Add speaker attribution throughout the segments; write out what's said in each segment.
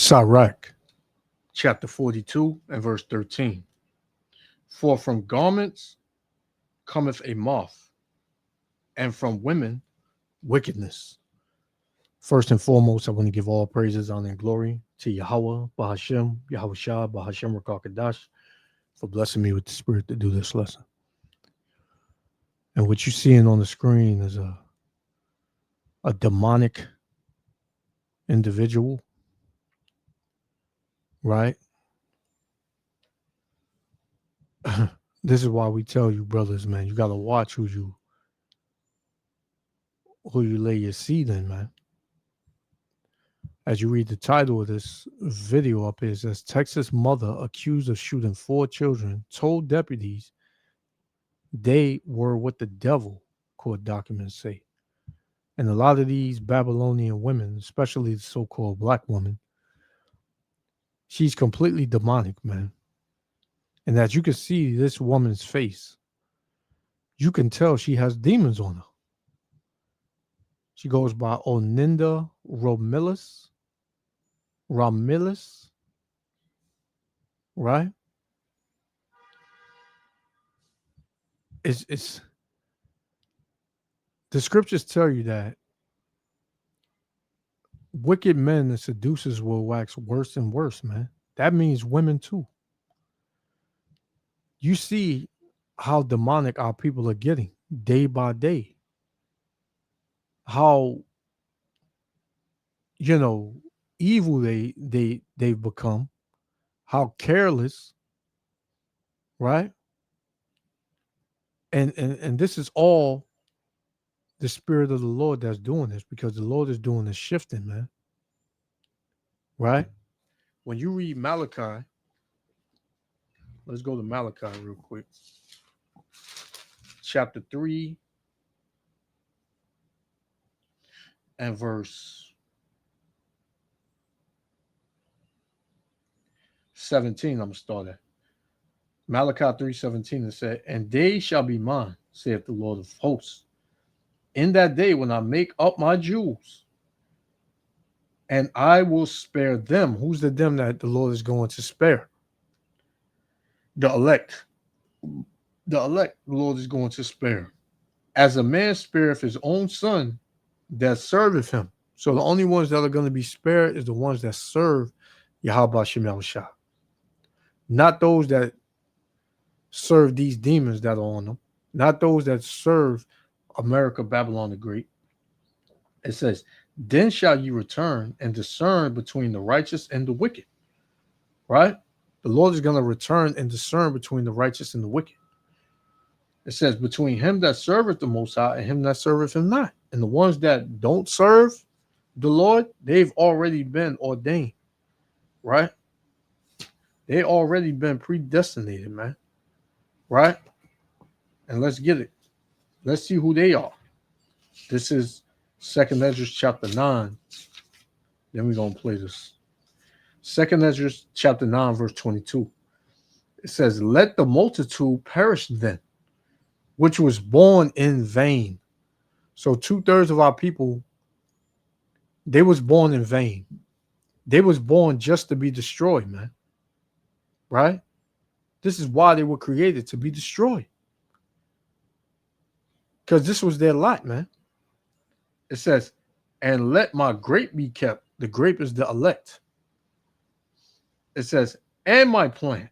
Speaker 1: Sirach, chapter 42 and verse 13. For from garments cometh a moth, and from women wickedness. First and foremost, I want to give all praises, honor, and glory to Yahweh, Bahashem, Yahweh Shah, Bahashem Rakakadash, for blessing me with the spirit to do this lesson. And what you're seeing on the screen is a demonic individual, right? This is why we tell you, brothers, man, you got to watch who you lay your seed in, man. As you read the title of this video up here, it says Texas mother accused of shooting 4 children told deputies they were what the devil, court documents say. And a lot of these Babylonian women, especially the so-called black woman, she's completely demonic, man. And as you can see this woman's face, you can tell she has demons on her. She goes by Oninda Romilus, right? It's the scriptures tell you that wicked men and seducers will wax worse and worse, man. That means women too. You see how demonic our people are getting day by day. How evil they've become, how careless, right? And this is all the spirit of the Lord that's doing this, because the Lord is doing this shifting, man. Right? When you read Malachi, let's go to Malachi real quick. Chapter 3 and verse 17. I'm going to start at Malachi 3:17. It said, and they shall be mine, saith the Lord of hosts, in that day when I make up my jewels, and I will spare them. Who's the them that the Lord is going to spare? The elect. The elect the Lord is going to spare. As a man spareth his own son that serveth him. So the only ones that are going to be spared is the ones that serve Yahweh Shem Shah. Not those that serve these demons that are on them. Not those that serve America, Babylon the Great. It says, then shall you return and discern between the righteous and the wicked. Right? The Lord is going to return and discern between the righteous and the wicked. It says, between him that serveth the Most High and him that serveth him not. And the ones that don't serve the Lord, they've already been ordained. Right? They already been predestinated, man. Right? And let's get it. Let's see who they are. This is 2nd Ezra chapter 9. Then we're going to play this. 2nd Ezra chapter 9, verse 22. It says, let the multitude perish then, which was born in vain. So 2/3 of our people, they was born in vain. They was born just to be destroyed, man. Right? This is why they were created, to be destroyed. Because this was their lot, man. It says, and let my grape be kept. The grape is the elect. It says, and my plant.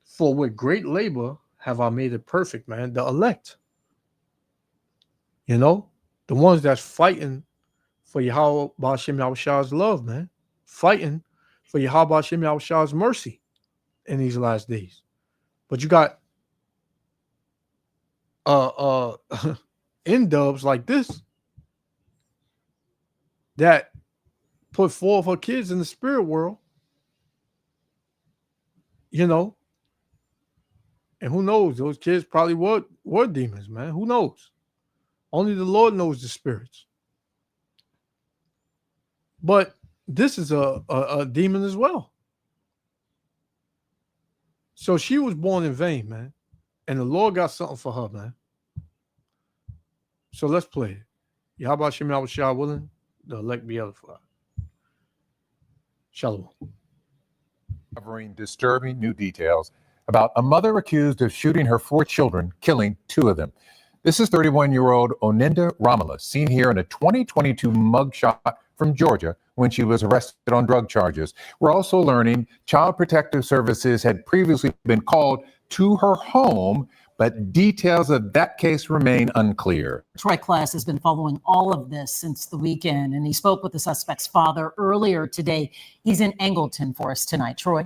Speaker 1: For with great labor have I made it perfect, man. The elect. The ones that's fighting for Yahweh Ba'ashem Yahushah's love, man. Fighting for Yahweh Ba'ashem Yahushah's mercy in these last days. But you got in-dubs like this that put 4 of her kids in the spirit world, and who knows, those kids probably were demons, man. Who knows? Only the Lord knows the spirits. But this is a demon as well. So she was born in vain, man. And the Lord got something for her, man. So let's play it. Yahweh Shem Yahushua willing, the elect be edified. Shalom.
Speaker 2: Covering disturbing new details about a mother accused of shooting her 4 children, killing 2 of them. This is 31-year-old Oninda Romulus, seen here in a 2022 mugshot from Georgia when she was arrested on drug charges. We're also learning Child Protective Services had previously been called to her home, but details of that case remain unclear.
Speaker 3: Troy Class has been following all of this since the weekend, and he spoke with the suspect's father earlier today. He's in Angleton for us tonight. Troy.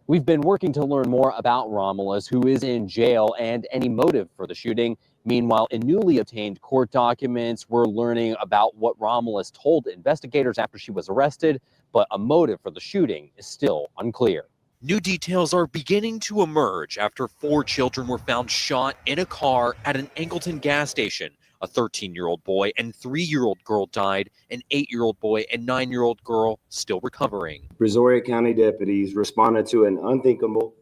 Speaker 4: We've been working to learn more about Romulus, who is in jail, and any motive for the shooting. Meanwhile, in newly obtained court documents, we're learning about what Romulus told investigators after she was arrested, but a motive for the shooting is still unclear.
Speaker 5: New details are beginning to emerge after 4 children were found shot in a car at an Angleton gas station. A 13-year-old boy and 3-year-old girl died. An 8-year-old boy and 9-year-old girl still recovering.
Speaker 6: Brazoria County deputies responded to an unthinkable,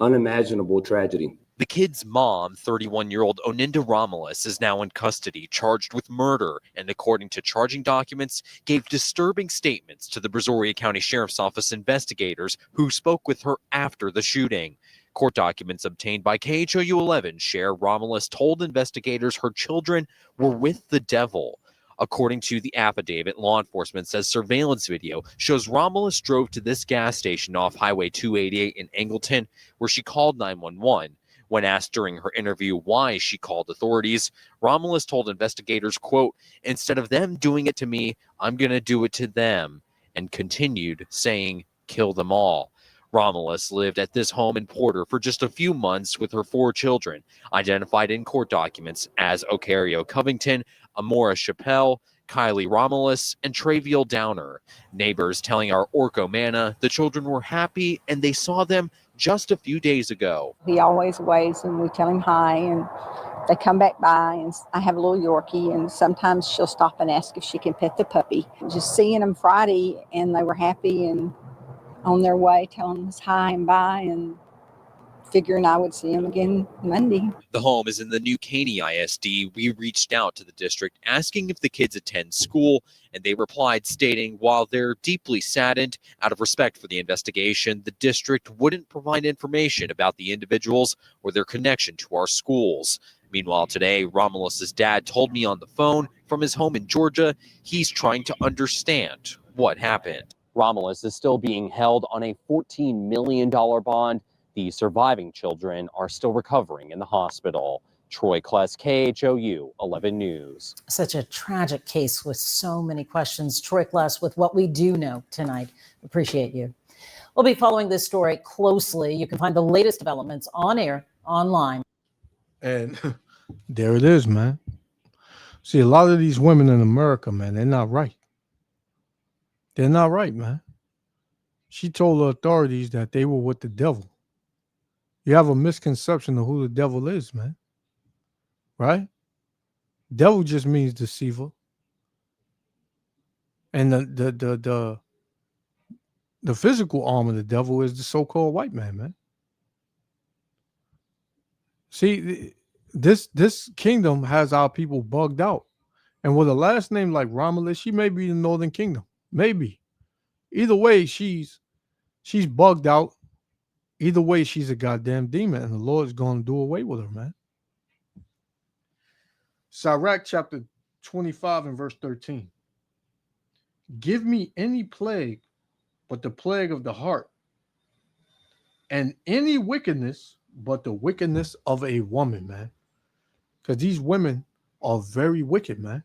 Speaker 6: unimaginable tragedy.
Speaker 5: The kid's mom, 31-year-old Oninda Romulus, is now in custody, charged with murder, and according to charging documents, gave disturbing statements to the Brazoria County Sheriff's Office investigators who spoke with her after the shooting. Court documents obtained by KHOU 11 share Romulus told investigators her children were with the devil. According to the affidavit, law enforcement says surveillance video shows Romulus drove to this gas station off Highway 288 in Angleton, where she called 911. When asked during her interview why she called authorities, Romulus told investigators, quote, "Instead of them doing it to me, I'm going to do it to them," and continued saying, "Kill them all." Romulus lived at this home in Porter for just a few months with her 4 children, identified in court documents as Ocario Covington, Amora Chappelle, Kylie Romulus, and Traviel Downer. Neighbors telling our Orco Manna the children were happy and they saw them just a few days ago.
Speaker 7: He always waves and we tell him hi, and they come back by, and I have a little Yorkie, and sometimes she'll stop and ask if she can pet the puppy. Just seeing them Friday, and they were happy and on their way telling us hi and bye, and figuring I would see them again Monday.
Speaker 5: The home is in the New Caney ISD. We reached out to the district asking if the kids attend school, and they replied stating while they're deeply saddened, out of respect for the investigation, the district wouldn't provide information about the individuals or their connection to our schools. Meanwhile, today, Romulus's dad told me on the phone from his home in Georgia, he's trying to understand what happened.
Speaker 4: Romulus is still being held on a $14 million bond. The surviving children are still recovering in the hospital. Troy Kless, KHOU 11 News.
Speaker 3: Such a tragic case with so many questions. Troy Kless with what we do know tonight. Appreciate you. We'll be following this story closely. You can find the latest developments on air, online.
Speaker 1: And there it is, man. See, a lot of these women in America, man, they're not right. They're not right, man. She told the authorities that they were with the devil. You have a misconception of who the devil is, man. Right? Devil just means deceiver. And the physical arm of the devil is the so-called white man, man. See, this kingdom has our people bugged out. And with a last name like Romulus, she may be the Northern Kingdom. Maybe. Either way, she's bugged out. Either way, she's a goddamn demon, and the Lord's going to do away with her, man. Sirach chapter 25 and verse 13. Give me any plague but the plague of the heart, and any wickedness but the wickedness of a woman, man. Because these women are very wicked, man.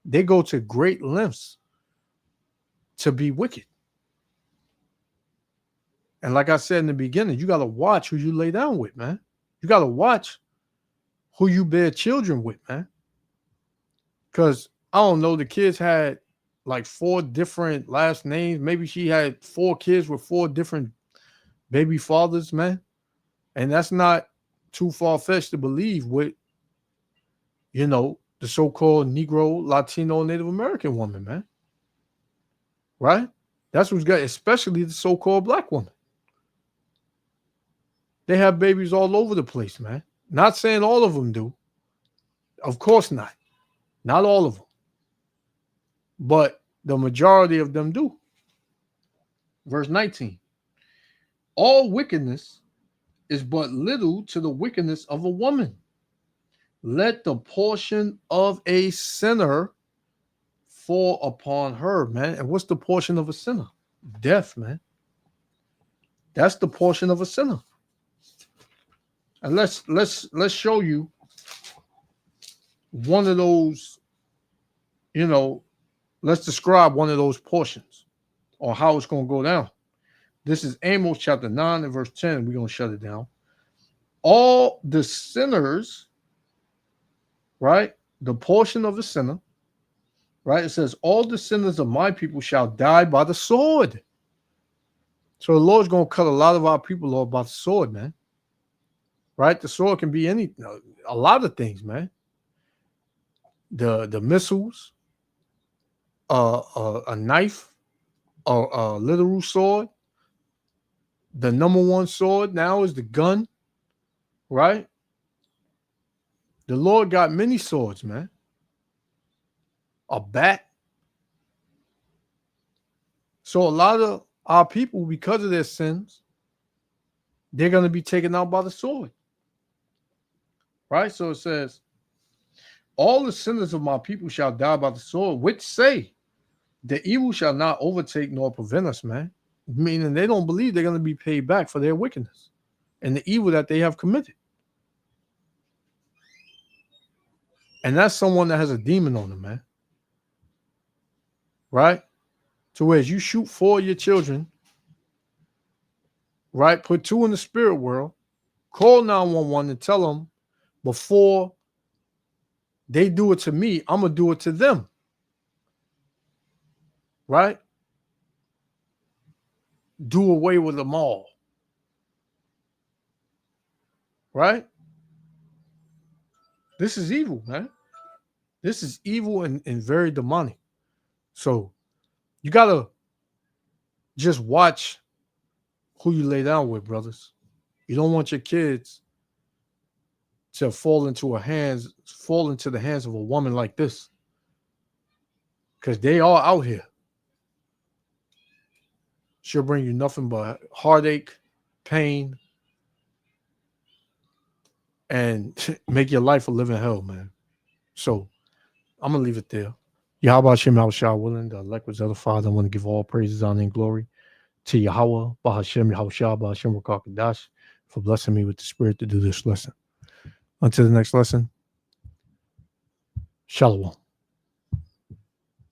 Speaker 1: They go to great lengths to be wicked. And like I said in the beginning, you got to watch who you lay down with, man. You got to watch who you bear children with, man. Because, I don't know, the kids had like 4 different last names. Maybe she had 4 kids with 4 different baby fathers, man. And that's not too far-fetched to believe with, you know, the so-called Negro, Latino, Native American woman, man. Right? That's what's got, especially the so-called black woman. They have babies all over the place, man. Not saying all of them do. Of course not. Not all of them. But the majority of them do. Verse 19. All wickedness is but little to the wickedness of a woman. Let the portion of a sinner fall upon her, man. And what's the portion of a sinner? Death, man. That's the portion of a sinner. And let's show you one of those, let's describe one of those portions or how it's going to go down. This is Amos chapter 9 and verse 10. We're going to shut it down. All the sinners, right? The portion of the sinner, right? It says, all the sinners of my people shall die by the sword. So the Lord's going to cut a lot of our people off by the sword, man. Right? The sword can be a lot of things, man. The missiles, a knife, a literal sword. The number one sword now is the gun, right? The Lord got many swords, man. A bat. So a lot of our people, because of their sins, they're going to be taken out by the sword. Right? So it says, all the sinners of my people shall die by the sword, which say, the evil shall not overtake nor prevent us, man. Meaning they don't believe they're going to be paid back for their wickedness and the evil that they have committed. And that's someone that has a demon on them, man. Right? To where you shoot 4 of your children, right? Put 2 in the spirit world, call 911 and tell them before they do it to me, I'm going to do it to them. Right? Do away with them all. Right? This is evil, man. This is evil and very demonic. So you got to just watch who you lay down with, brothers. You don't want your kids to fall into the hands of a woman like this. Because they are out here. She'll bring you nothing but heartache, pain, and make your life a living hell, man. So I'm going to leave it there. Yahweh Hashem Yahushua willing, the elect was other Father. I want to give all praises, honor, and glory to Yahweh, Bahashem Yahushua, Bahashem Rakakadash, for blessing me with the Spirit to do this lesson. Until the next lesson, Shalom.